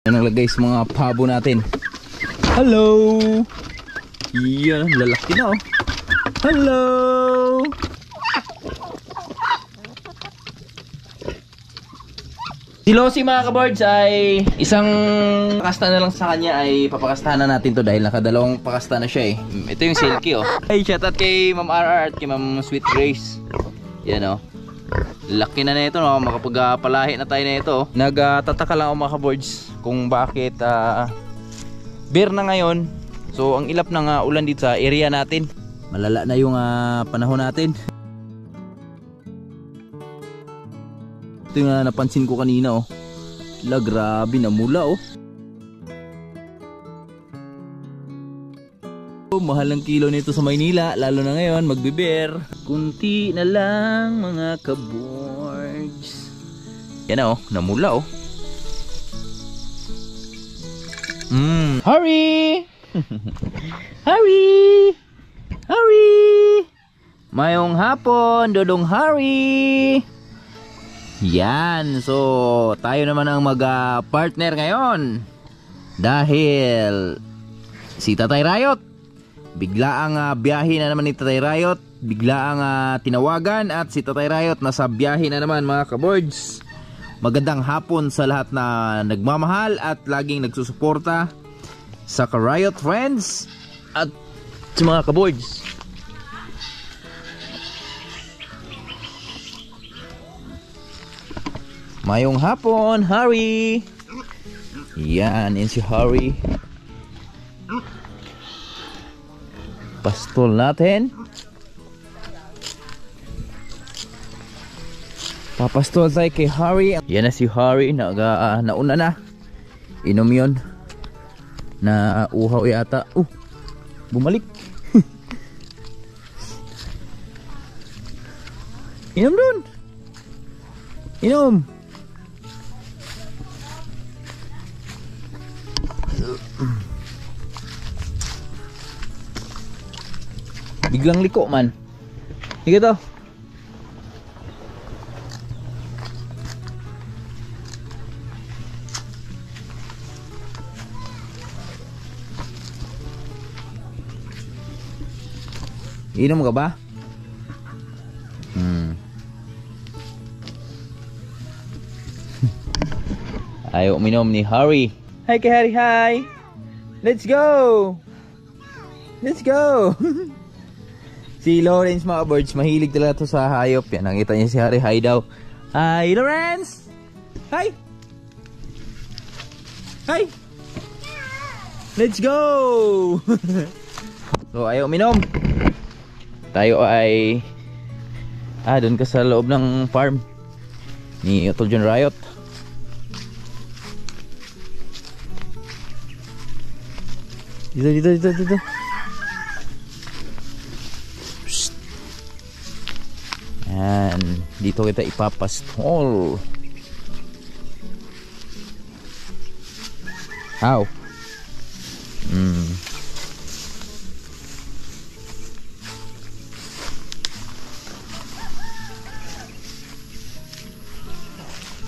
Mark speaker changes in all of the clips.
Speaker 1: Yan ang lagay sa mga pabo natin. Hello! Yan, lalaki na oh. Hello! Si Losi mga kaboards ay isang pakasta na lang sa kanya ay papakastahan na natin to dahil nakadalawang pakasta na siya eh. Ito yung silky oh. Hey, shoutout kay Ma'am RR at kay Ma'am Sweet Grace. Yan oh. Laki na nito no, makapagpalahi na tayo na ito. Nagtataka lang ako mga kaboards kung bakit bear na ngayon. So ang ilap ng ulan dito sa area natin. Malala na yung panahon natin. Ito yung napansin ko kanina oh. Grabe na mula oh. Mahal ang kilo nito sa Maynila, lalo na ngayon magbiber. Kunti na lang mga kaboards. Yan oh, namula oh. Hurry! Hurry! Hurry! Mayong hapon, Dodong Hurry! Yan, so tayo naman ang mag-partner ngayon. Dahil si Tatay Rayot bigla ang biyahe na naman ni Tatay Rayot. Bigla ang tinawagan at si Tatay Rayot nasa biyahe na naman mga kaboards. Magandang hapon sa lahat na nagmamahal at laging nagsusuporta sa Ka-Rayot friends at sa mga kaboards. Mayong hapon, Harry. Yan, yan si Harry. Pastol natin. Papastol tayo kay Harry. Yan na si Harry. Nauna na. Inom yun. Na uhaw yata. Bumalik. Inom dun. Inom. Biglang liko man. Sige to. Inom ka ba? Ayaw uminom ni Harry. Hi kay Harry, hi. Let's go. Let's go. Si Lawrence mga birds, mahilig talaga to sa hayop. Yan, nakita niya si Harry, hi daw. Hi Lawrence. Hi. Hi. Let's go. So ayaw uminom. Tayo ay doon ka sa loob ng farm ni Utol John Rayot. Dito. Psst. Yan, dito kita ipapastol. How?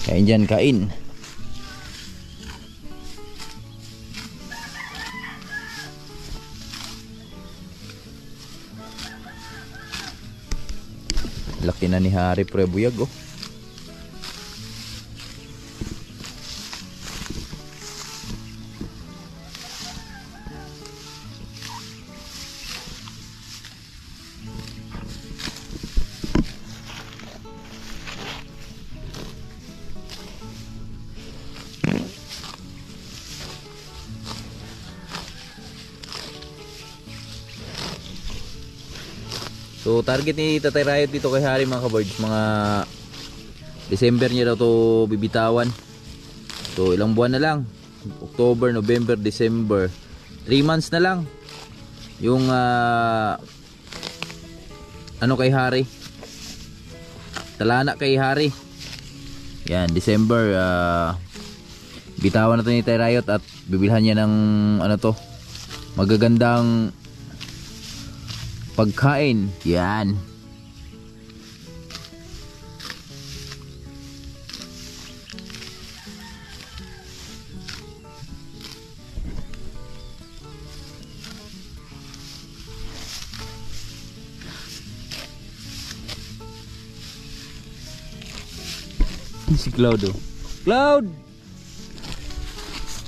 Speaker 1: Kain dyan, kain. Laki na ni Harry pre buyag oh. So target ni Tatay Rayot dito kay Harry mga kaboards, mga December niya daw to bibitawan. So ilang buwan na lang, October, November, December, 3 months na lang yung ano kay Harry, talana kay Harry. Yan, December bitawan na to ni Tatay Rayot at bibilhan niya ng ano to, magagandang pagkain. Yan. Si Cloud oh. Cloud!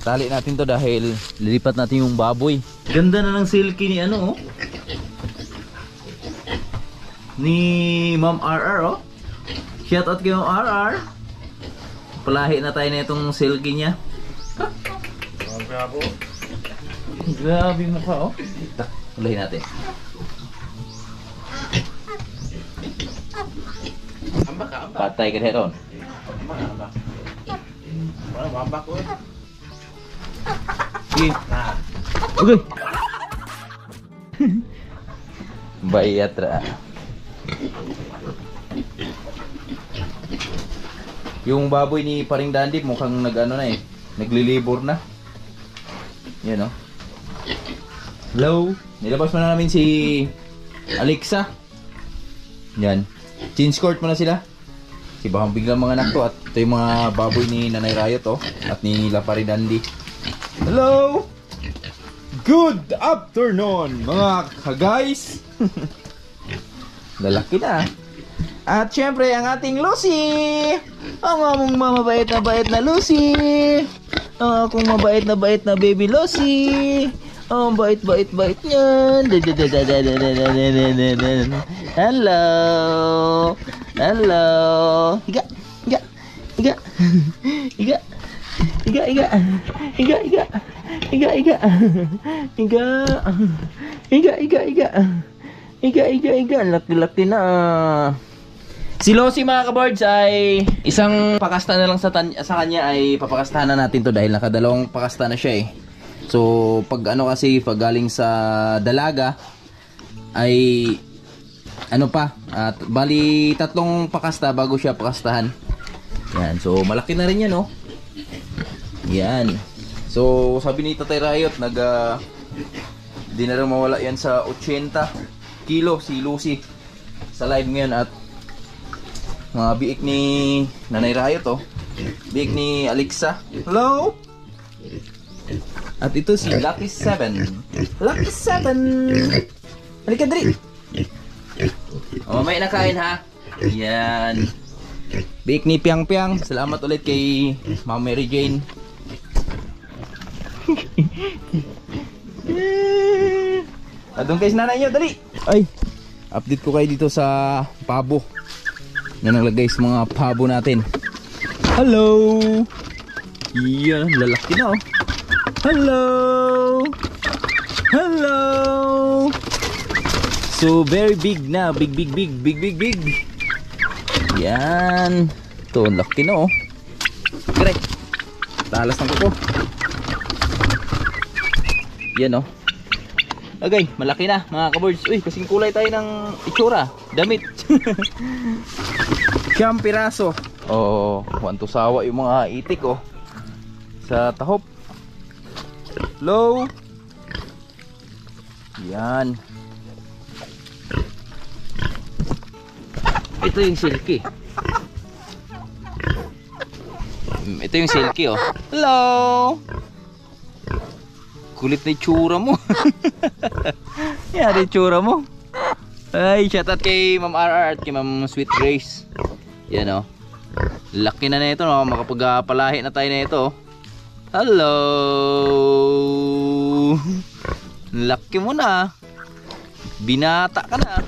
Speaker 1: Tali natin to dahil lilipat natin yung baboy. Ganda na ng silky ni ano oh. Ni Ma'am RR oh. Shout out kay Ma'am RR. Palahi na tayo na itong silky niya. Grabe mukha oh. Palahi natin. Patay ka rin. Sige. Okay. Bayat ra. Yung baboy ni Paring Dandy mukhang nag-ano na eh. Naglilibor na. Yan oh. Hello. Nilabas mo na namin si Alexa. Yan. Change court mo na sila. Si baka biglang mga anak to. At ito yung mga baboy ni Nanay Riot oh. At ni Paring Dandy. Hello! Good afternoon mga ka-guys! Lalaki na. At syempre ang ating Lucy! Ang among mabait na bait na Lucy! Ang akong mabait na baby Lucy! Ang bait niyan! Hello! Hello! Higa! Higa! Higa! Higa! Iga, iga, iga, iga, iga, iga, iga, iga, iga, iga, iga, iga, iga, laki-laki na. Si Lucy mga ka-birds ay isang pakasta na lang sa kanya ay papakastahan na natin to dahil nakadalawang pakasta na siya eh. So pag ano kasi pag galing sa dalaga ay ano pa at bali 3 pakasta bago siya pakastahan. Yan, so malaki na rin yan oh. Yan. So sabi ni Tatay Riot di na rin mawala yan sa 80 kilo si Lucy sa live ngayon. At mga biik ni Nanay Riot oh. Biik ni Alexa. Hello. At ito si Lucky 7. Lucky 7. Halika dali. Mamaya na kain ha. Yan. Biik ni Piang Piang. Salamat ulit kay Ma'am Mary Jane. Adun kayo nanay nyo, dali! Ay, update ko kayo dito sa pabo. Yan ang lagay sa mga pabo natin. Hello! Yan, lalaki na oh. Hello! Hello! So, very big na. Big. Yan. Ito, laki na oh. Correct. Talas ng kuko. Yan oh. Okay, malaki na mga ka-birds. Uy, kasing kulay tayo ng itsura. Damit. Siyam piraso. Oh, wanto sawa yung mga itik oh. Sa tahop. Low. Yan. Ito yung silky. Ito yung silky oh. Hello. Kulit na itsura mo. Yan yung itsura mo. Ay, shoutout kay Ma'am RR at kay Ma'am Sweet Grace. Yan o. Laki na nito no. Makapagpalahi na tayo na ito. Hello. Laki mo na. Binata ka na.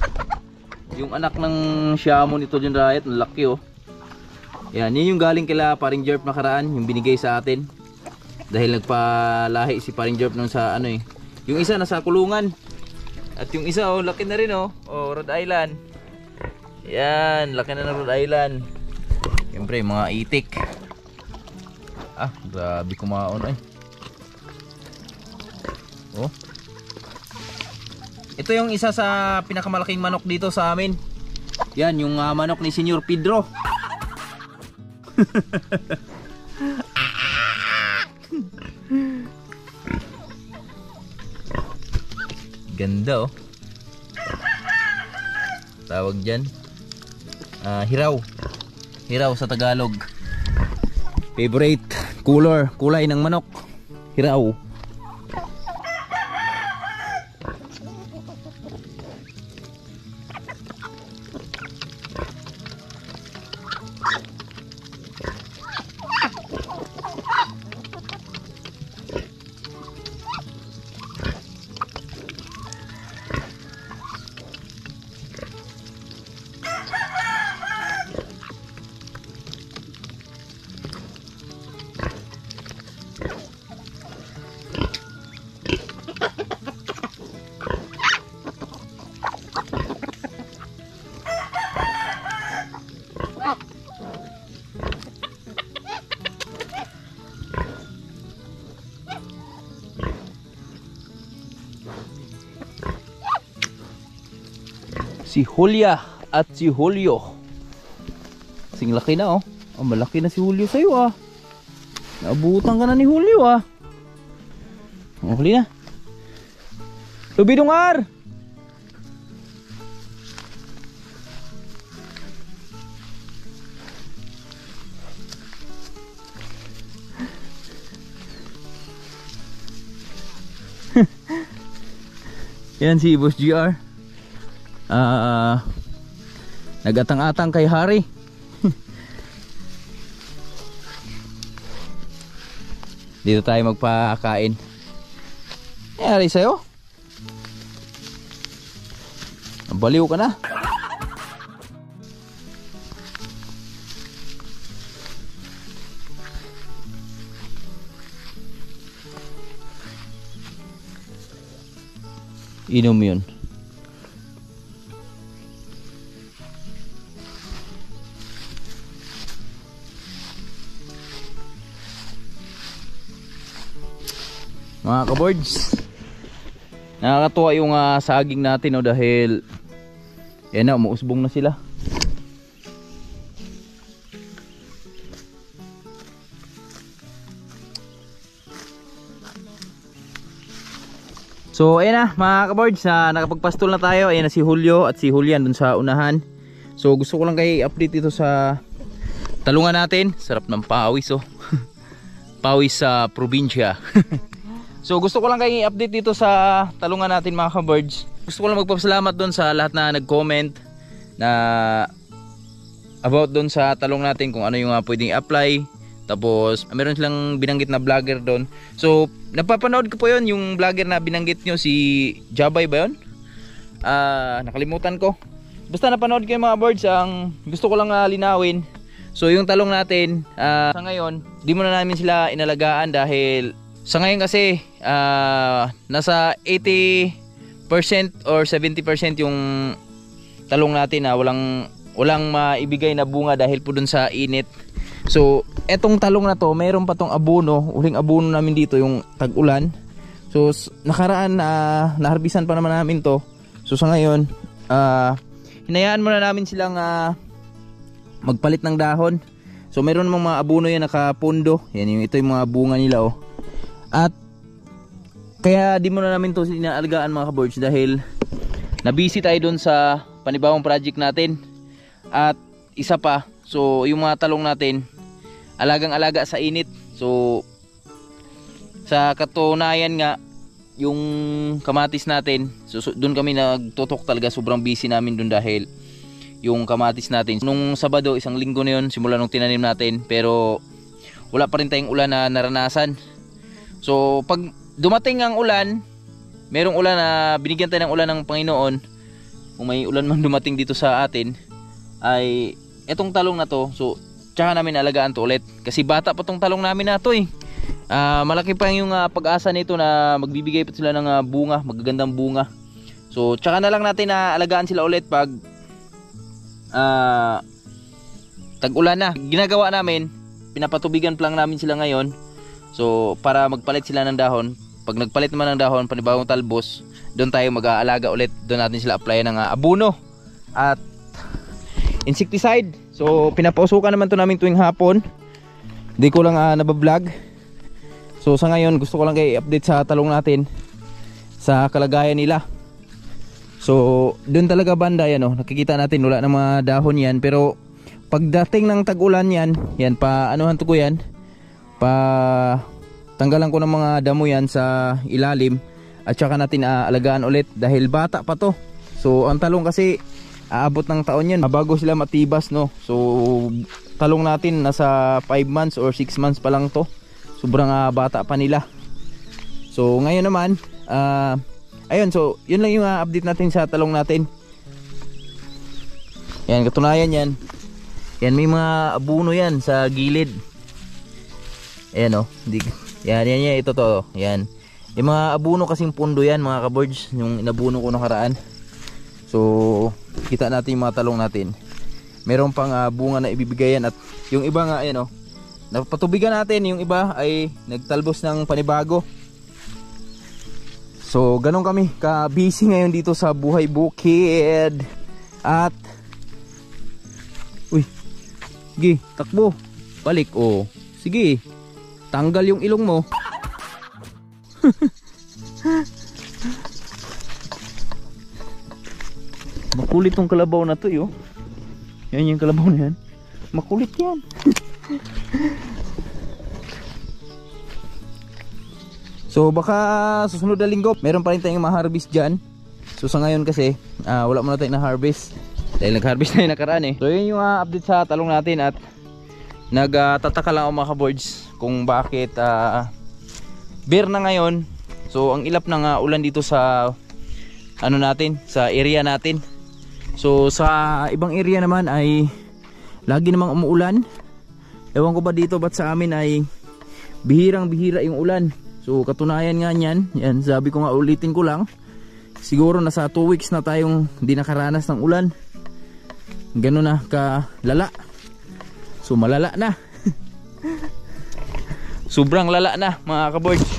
Speaker 1: Yung anak ng Siamo nito dyan Riot. Laki o. Yan, yun yung galing kila Paring Jerp nakaraan. Yung binigay sa atin. Dahil nagpalahi si Paring Jerp nung sa ano eh. Yung isa nasa kulungan. At yung isa oh, laki na rin oh. Oh, Rhode Island. Yan, laki na ng Rhode Island. Siyempre, mga itik. Ah, grabe kumaon ay. Oh. Ito yung isa sa pinakamalaking manok dito sa amin. Yan, yung manok ni Senyor Pedro. Ganda oh. Tawag dyan hiraw. Hiraw sa Tagalog. Favorite kulay ng manok. Hiraw. Si Julia at si Julio. Kasing laki na oh. Oh, malaki na si Julio sa'yo ah. Naabutan ka na ni Julio ah. Huli na. Lubidungar! Yan si Boss GR. Nagatang-atang kay Hari. Dito tayo magpakain. Hari sa'yo. Baliw ka na. Inom yun. Mga kaboards, nakakatuwa yung saging natin no, dahil yan na, umuusbong na sila. So ayan na mga kaboards, nakapagpastol na tayo. Ayan na si Julio at si Julian dun sa unahan. So gusto ko lang kayo i-update dito sa talungan natin. Sarap ng pawis oh. Pawis sa probinsya. So gusto ko lang kayo i-update dito sa talungan natin mga kaboards. Gusto ko lang magpapasalamat dun sa lahat na nag-comment na about dun sa talong natin, kung ano yung pwedeng i-apply. Tapos meron silang binanggit na vlogger doon. So napapanood ko po yon, yung vlogger na binanggit nyo, si Jabay ba yun? Nakalimutan ko. Basta napanood ko yung mga birds. Ang gusto ko lang linawin, so yung talong natin sa ngayon di mo na namin sila inalagaan dahil sa ngayon kasi nasa 80% or 70% yung talong natin na walang maibigay na bunga dahil po dun sa init. So etong talong na to, mayroon pa tong abono, uling abono namin dito yung tag-ulan. So nakaraan naharbisan pa naman namin to. So sa ngayon hinayaan muna namin silang magpalit ng dahon. So mayroon namang mga abono yan nakapundo. Yan ito yung mga bunga nila oh. At kaya di muna namin to inaalagaan mga kaboards dahil nabisi tayo dun sa panibawang project natin. At isa pa, so yung mga talong natin alagang-alaga sa init. So sa katunayan nga yung kamatis natin, so doon kami nagtutok talaga, sobrang busy namin doon dahil yung kamatis natin nung Sabado, isang linggo na yun simula nung tinanim natin, pero wala pa rin tayong ulan na naranasan. So pag dumating ang ulan, merong ulan na binigyan tayo ng ulan ng Panginoon, kung may ulan man dumating dito sa atin, ay etong talong na to, so tsaka namin alagaan to ulit kasi bata pa tong talong namin na to eh. Malaki pa yung pag-asa nito na magbibigay pa sila ng bunga, magagandang bunga. So tsaka na lang natin na alagaan sila ulit pag tag-ulan na. Ginagawa namin, pinapatubigan pa lang namin sila ngayon, so para magpalit sila ng dahon. Pag nagpalit naman ng dahon, panibagong talbos, doon tayo mag-aalaga ulit, doon natin sila apply ng abono at insecticide. So pinapausukan naman to namin tuwing hapon. Hindi ko lang nabablog. So sa ngayon gusto ko lang kayo i-update sa talong natin, sa kalagayan nila. So doon talaga banda yan oh, nakikita natin wala na mga dahon yan, pero pagdating ng tag-ulan yan pa anuhan to ko yan, pa tanggalan ko ng mga damo yan sa ilalim at saka natin alagaan ulit dahil bata pa to. So ang talong kasi aabot ng taon yan bago sila matibas no. So talong natin nasa 5 months or 6 months pa lang to, sobrang bata pa nila. So ngayon naman ayun, so yun lang yung update natin sa talong natin. Yan, katunayan yan, may mga abono yan sa gilid. Ayan oh, yan, ito to, yan yung mga abono kasing pundo yan mga kaboards, yung inabuno ko nakaraan. So kita natin yung mga talong natin, meron pang bunga na ibibigay yan. At yung iba nga ayan oh, napatubigan natin, yung iba ay nagtalbos ng panibago. So ganun kami ka busy ngayon dito sa buhay bukid. At uy, sige, takbo. Balik, oh. Sige, tanggal yung ilong mo. Makulit tong kalabaw na to, yo. Yan yung kalabaw na yan. Makulit yan. So baka susunod na linggo meron pa rin tayong ma-harvest dyan. So sa ngayon kasi wala muna tayong na-harvest dahil nag-harvest tayo nakaraan eh. So yun yung update sa talong natin. At nagtataka lang ako mga ka-boards kung bakit bare na ngayon. So ang ilap ng ulan dito sa ano natin, sa area natin. So sa ibang area naman ay lagi namang umuulan. Ewan ko ba dito ba't sa amin ay bihirang bihira yung ulan. So katunayan nga niyan, yan, sabi ko nga ulitin ko lang. Siguro nasa 2 weeks na tayong hindi nakaranas ng ulan. Ganun na kalala. So malala na. Sobrang lala na mga ka-boards.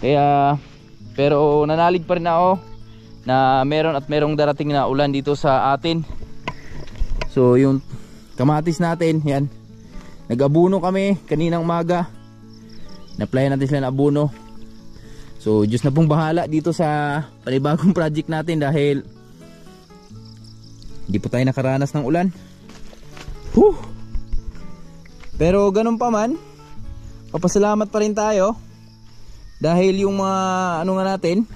Speaker 1: Kaya pero nanalig pa rin ako na meron at merong darating na ulan dito sa atin. So yung kamatis natin, yan. Nag-abuno kami kaninang umaga. Na-applyan natin sila na abuno. So Diyos na pong bahala dito sa panibagong project natin dahil hindi po tayo nakaranas ng ulan. Whew! Pero ganun pa man, papasalamat pa rin tayo dahil yung mga ano nga natin,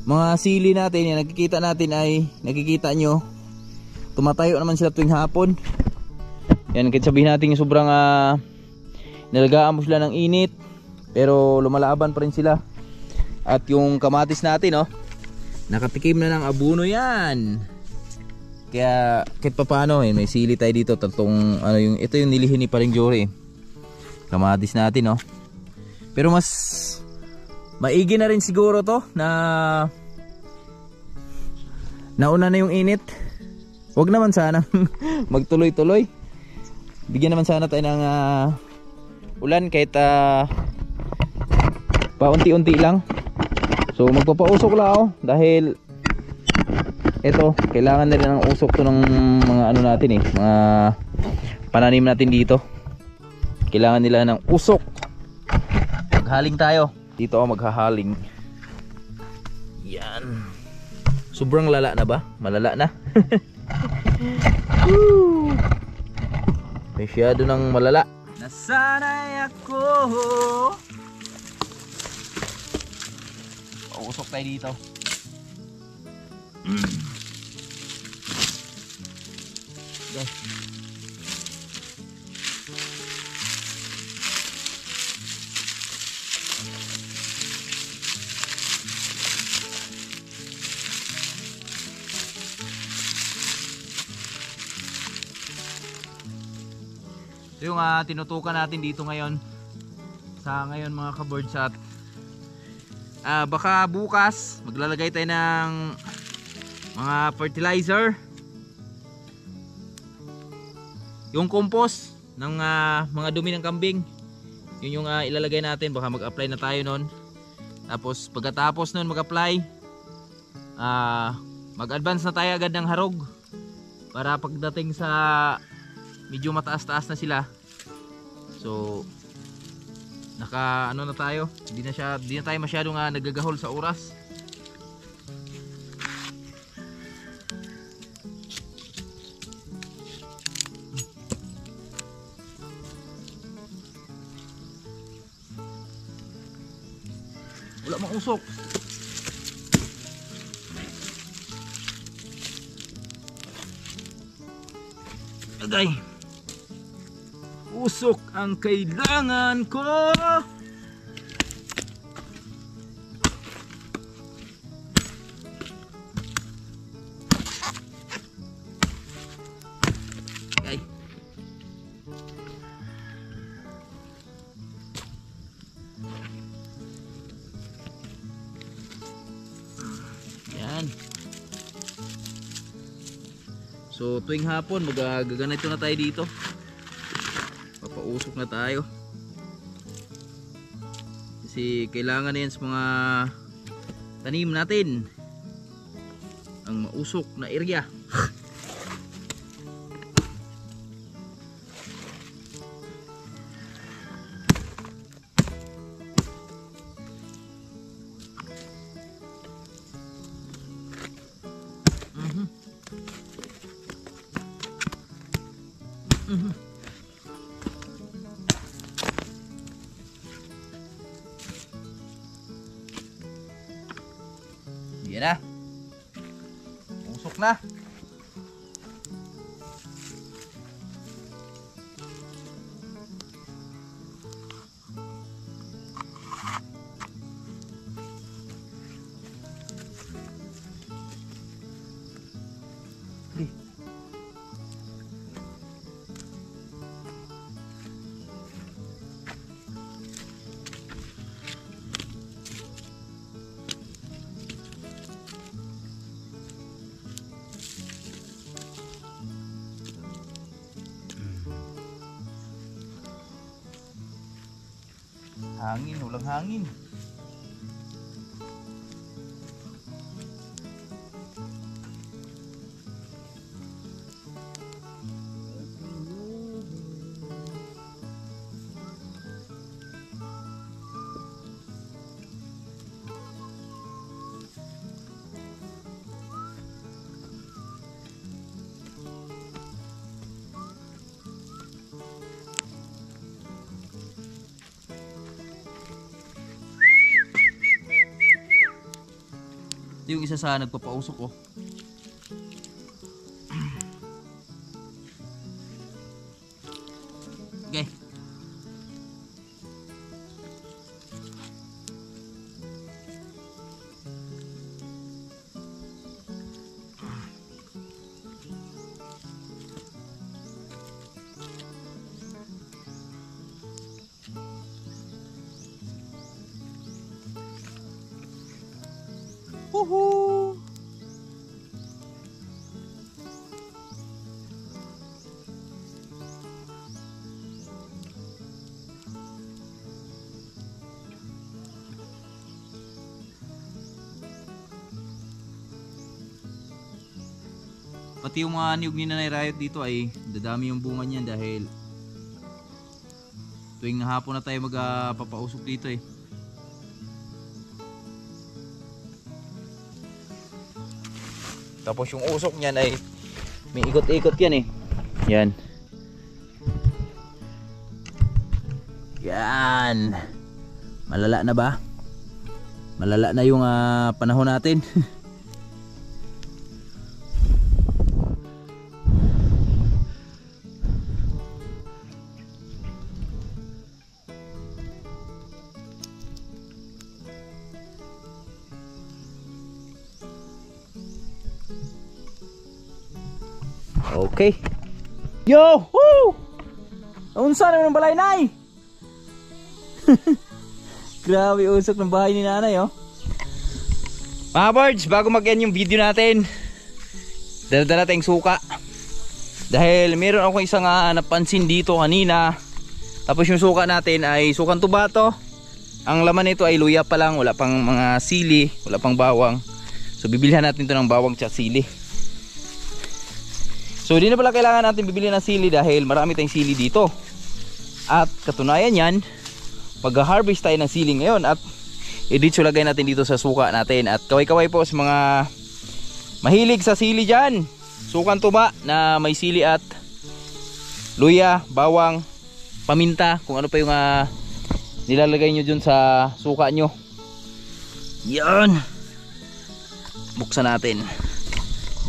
Speaker 1: mga sili natin yan, nakikita natin ay nakikita nyo tumatayo naman sila tuwing hapon. Yan, kahit sabihin natin yung sobrang nalagaan mo sila ng init pero lumalaban pa rin sila. At yung kamatis natin, oh, nakatikim na ng abuno yan. Kaya kahit pa paano may sili tayo dito. Tatong, ano, yung, ito yung nilihin ni Paring Jory, kamatis natin, oh. Pero mas maigi na rin siguro to na nauna na yung init. Huwag naman sana magtuloy-tuloy. Bigyan naman sana tayo ng ulan kahit paunti-unti lang. So magpapausok lang ako dahil ito kailangan na rin ng usok to ng mga ano natin eh, mga pananim natin dito. Kailangan nila ng usok. Maghaling tayo dito, ako maghahaling. Yan, sobrang lala na ba? Malala na. Masyado ng malala. Nasanay ako. Usok tayo dito. Go. So yung tinutukan natin dito ngayon sa ngayon mga ka-boards, at baka bukas maglalagay tayo ng mga fertilizer, yung compost ng mga dumi ng kambing. Yun yung ilalagay natin, baka mag-apply na tayo nun. Tapos pagkatapos nun mag-apply, mag-advance na tayo agad ng harog para pagdating sa medyo mataas-taas na sila. So naka ano na tayo, hindi na tayo masyadong nagagahol sa oras. Wala mang usok. Agay, usok ang kailangan ko. Okay. Yan. So tuwing hapon magaganito na tayo dito. Papausok na tayo. Kasi kailangan na yan sa mga tanim natin. ang mausok na area. Yan na. Usok na. Hangin, walang hangin. Yung isa sa nagpapausok ko. Okay. Woohoo! Pati yung mga niyog ni Nanay Riot dito ay dadami yung bunga niyan dahil tuwing hapon na tayo magpapausok dito eh. Tapos yung usok niyan ay may ikot-ikot yan eh. Yan. Yan. Malala na ba? Malala na yung panahon natin. Okay. Yo! Woo! Unsa naman ng balay, Nay? Grabe usok ng bahay ni Nanay, oh. Mga birds, bago mag-end yung video natin, dala-dala tayong suka. Dahil meron akong isang napansin dito kanina. Tapos yung suka natin ay sukang tubato. Ang laman nito ay luya pa lang, wala pang mga sili, wala pang bawang. So bibilihan natin to ng bawang at sili. So di na pala kailangan natin bibili ng sili dahil marami tayong sili dito. At katunayan yan, pag-harvest tayo ng sili ngayon at i-ditso lagay natin dito sa suka natin. At kaway-kaway po sa mga mahilig sa sili dyan. Sukang tuba na may sili at luya, bawang, paminta, kung ano pa yung nilalagay nyo dyan sa suka nyo. Yan. Buksan natin.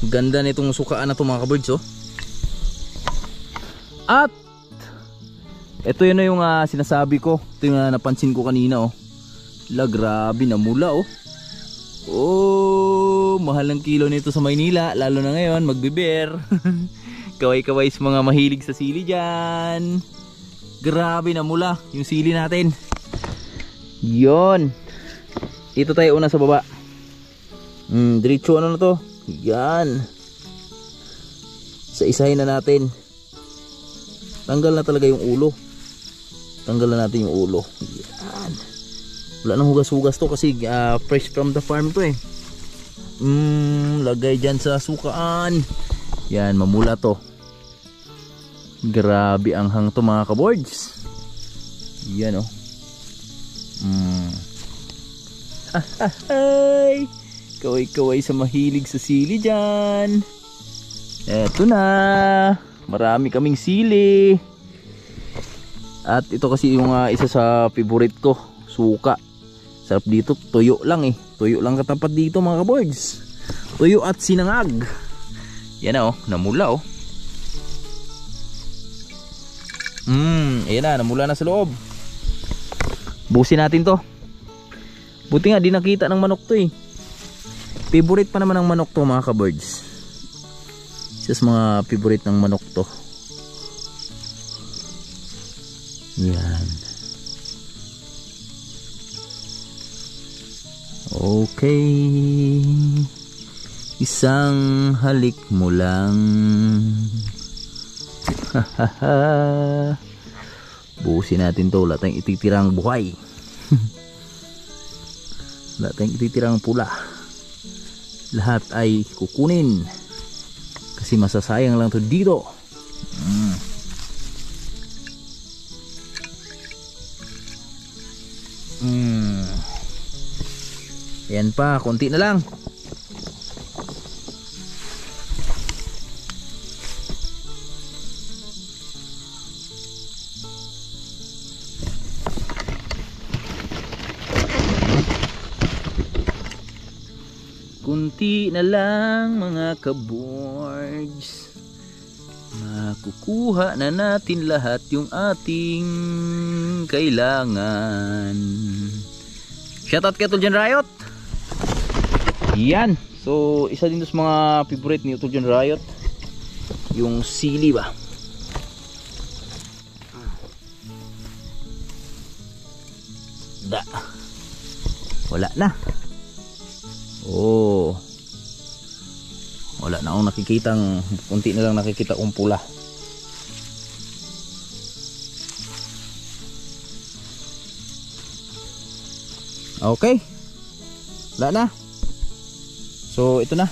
Speaker 1: Ganda nitong sukaan na ito mga kabirds, oh. At ito yun na yung sinasabi ko. Ito yung napansin ko kanina, oh. La, grabe na mula, oh. Oh, mahal ng kilo nito sa Maynila, lalo na ngayon magbiber. Kaway-kaway sa mga mahilig sa sili dyan. Grabe na mula yung sili natin. Yon. Dito tayo una sa baba. Diretso ano na to. Yan. Sa isahin na natin. Tanggal na talaga yung ulo. Tanggal na natin yung ulo. Yan. Wala nang hugas-hugas to kasi fresh from the farm to eh. Lagay dyan sa sukaan. Yan, mamula to. Grabe ang hang to mga kaboards. Yan oh. Ay, kaway-kaway sa mahilig sa sili dyan. Eto na, marami kaming sili. At ito kasi yung isa sa favorite ko, suka. Sarap dito, tuyo lang eh. Tuyo lang katapat dito mga kaboards. Tuyo at sinangag. Yan na oh, namula oh. Ayan na, namula na sa loob. Busin natin to. Buti nga di nakita ng manok to eh. Favorite pa naman ng manok to mga kaboards. Isa sa mga favorite ng manok to. Yan. Okay. Isang halik mo lang. Buusin natin to. Wala tayong ititirang buhay. Wala tayong ititirang pula. Lahat ay kukunin. Kasi masasayang lang to dito. Yan pa, konti na lang. Kunti na lang mga kaboards. Makukuha na natin lahat yung ating kailangan. Shoutout kay Tuljan Riot. Yan. So isa din sa mga favorite ni Tuljan Riot, yung sili ba. Wala na. Oh, wala na akong nakikitang, kunti na lang nakikita kong pula. Okay, wala na. So ito na.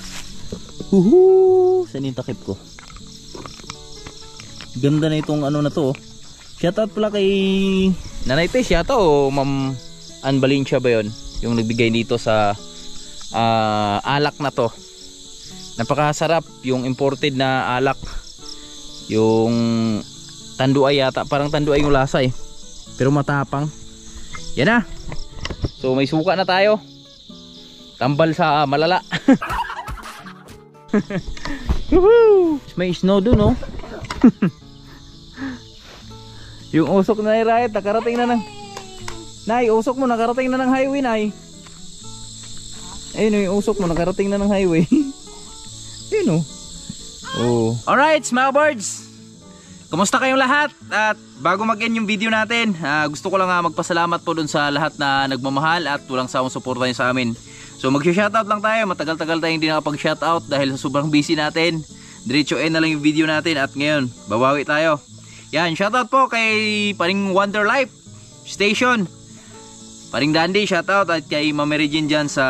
Speaker 1: Saan yung takip ko? Ganda na itong ano na to. Shoutout pala kay Nanay Tess yata o Ma'am Ann Valencia ba yun? Yung nagbigay dito sa alak na to. Napakasarap yung imported na alak. Yung tanduay yata, parang tanduay yung lasa eh, pero matapang. Yan na. So may suka na tayo. Tambal sa malala. May snow dun oh. Yung usok na Riot nakarating na ng Nay, usok mo nakarating na ng highway, Nay. Ayun yung usok mo nakarating na ng highway. Ayun oh. Oh. Alright mga birds, kumusta kayong lahat? At bago mag-end yung video natin, gusto ko lang magpasalamat po dun sa lahat na nagmamahal at walang sawang suporta niyo sa amin. So mag-shoutout lang tayo. Matagal-tagal tayong hindi nakapag-shoutout dahil sa sobrang busy natin. Diretso end na lang yung video natin at ngayon babawi tayo. Yan, shoutout po kay Paring Wonder Life Station, Paring Dandy, shoutout, at kay Mami Regine dyan sa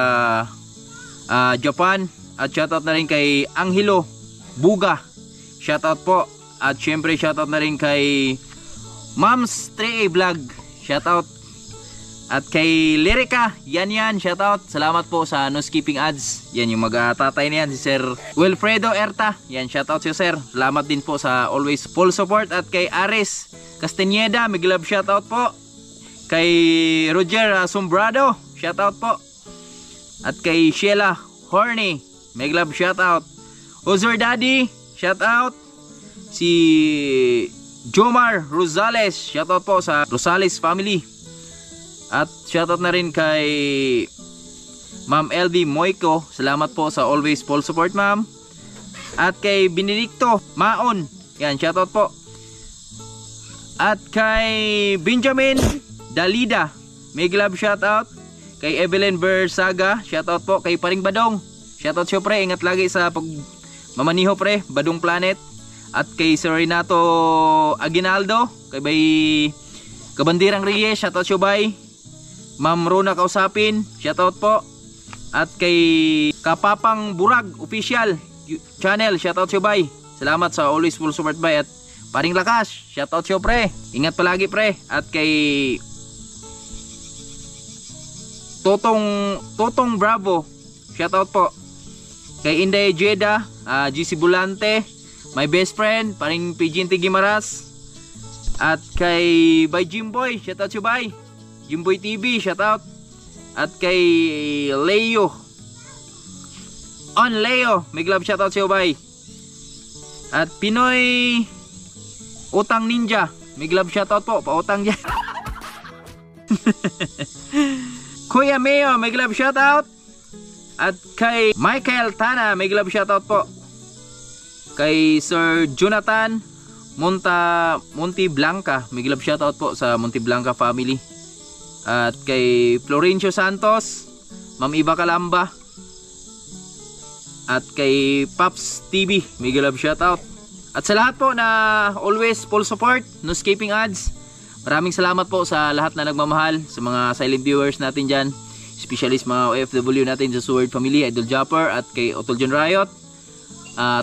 Speaker 1: Japan. At shoutout na rin kay Angelo Buga, shoutout po. At syempre shoutout na rin kay Moms 3A Vlog, shoutout. At kay Lyrica, yan, shoutout. Salamat po sa no skipping ads. Yan yung mag-tatay na yan, si Sir Wilfredo Erta. Yan, shoutout siya sir. Salamat din po sa always full support. At kay Aris Castañeda, may love shoutout po. Kay Roger Sombrado, shoutout po. At kay Sheila Horny, may love shoutout. Ozor Daddy, shoutout. Si Jomar Rosales, shoutout po sa Rosales family. At shoutout na rin kay Ma'am LB Moico, salamat po sa always full support ma'am. At kay Benedicto Maon, yan, shoutout po. At kay Benjamin Dalida, may love shoutout. Kay Evelyn Bersaga, shoutout po. Kay Paring Badong, shoutout siya pre, ingat lagi sa pag mamaniho pre, Badong Planet. At kay Sir Renato Aguinaldo, kay Bay Kabandirang Reyes, shoutout siya bay. Ma'am Rona Kausapin, shoutout po. At kay Kapapang Burag Official Channel, shoutout sa'yo bay. Salamat sa always full support bay. At Paring Lakas, shoutout sa'yo pre. Ingat palagi pre. At kay Totong Bravo, shoutout po. Kay Inday Jeda, GC Bulante, my best friend, Paring Pijinti Gimaras. At kay Bay Jimboy, shoutout sa'yo bay. Jimboy TV, shoutout. At kay Leo may glove shoutout sa'yo bay. At Pinoy Utang Ninja, may glove shoutout po, pautang dyan. Kuya Meo, may glove shoutout. At kay Michael Tana, may glove shoutout po. Kay Sir Jonathan Monte Blanca, may glove shoutout po sa Monte Blanca family. At kay Florencio Santos, Ma'am Iba Kalamba. At kay Paps TV, may glove shoutout. At sa lahat po na always full support, no skipping ads, maraming salamat po sa lahat na nagmamahal, sa mga silent viewers natin dyan, especially sa mga OFW natin sa Sword Family, Idol Japper, at kay Otol John Riot.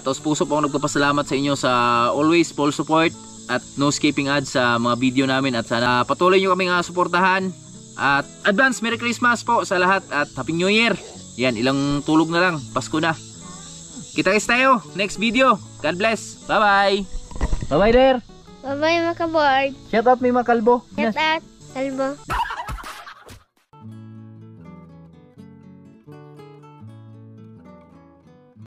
Speaker 1: Taos puso po ako nagpapasalamat sa inyo sa always full support at no skipping ads sa mga video namin, at sana patuloy nyo kaming suportahan. At advance Merry Christmas po sa lahat at Happy New Year. Yan, ilang tulog na lang, Pasko na. Kita-kits tayo next video. God bless. Bye-bye. Bye-bye there.
Speaker 2: Bye-bye mga kaboard.
Speaker 1: Shout out may mga kalbo.
Speaker 2: Shout out, Kalbo.